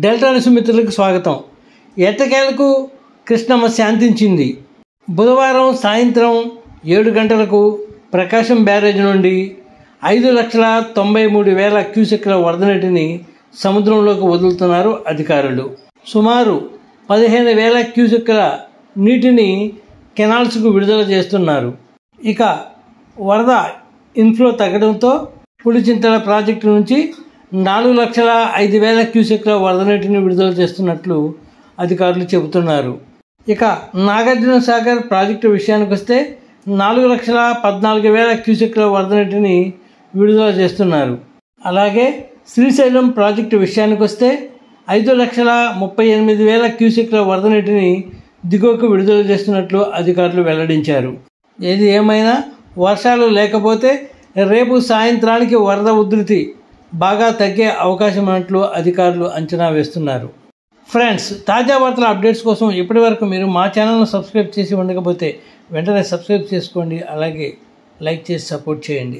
Delta news మిత్రులకు స్వాగతం. ఎట్టకేలకు కృష్ణమ్మ శాంతించింది. బుధవారం సాయంత్రం 7 గంటలకు ప్రకాశం బ్యారేజ్ నుండి 5,93,000 క్యూసెక్ల వరద నీటిని సముద్రంలోకి వదులుతున్నారు అధికారులు. సుమారు 15,000 క్యూసెక్ల నీటిని కెనాల్స్కు విడుదల చేస్తున్నారు. ఇక వరద ఇన్ఫ్లో తగ్గడంతో పులిచింతల ప్రాజెక్టు నుంచి 4,05,000 క్యూసెక్ల వరద నీటిని విడుదల చేస్తున్నట్లు అధికారులు చెబుతున్నారు. ఇక నాగార్జున సాగర్ ప్రాజెక్టు విషయానికి వస్తే 4,14,000 క్యూసెక్ల వరద నీటిని విడుదల చేస్తున్నారు. అలాగే శ్రీశైలం ప్రాజెక్టు విషయానికి వస్తే 5,38,000 క్యూసెక్ల వరద నీటిని దిగువకు విడుదల చేస్తున్నట్లు అధికారులు వెల్లడించారు. ఏది ఏమైనా వర్షాలు లేకపోతే రేపు సాయంత్రానికి వరద ఉధృతి బాగా తగ్గే అవకాశం ఉన్నట్లు అధికారులు అంచనా వేస్తున్నారు. ఫ్రెండ్స్, తాజా వార్తల అప్డేట్స్ కోసం ఇప్పటివరకు మీరు మా ఛానల్ను సబ్స్క్రైబ్ చేసి ఉండకపోతే వెంటనే సబ్స్క్రైబ్ చేసుకోండి. అలాగే లైక్ చేసి సపోర్ట్ చేయండి.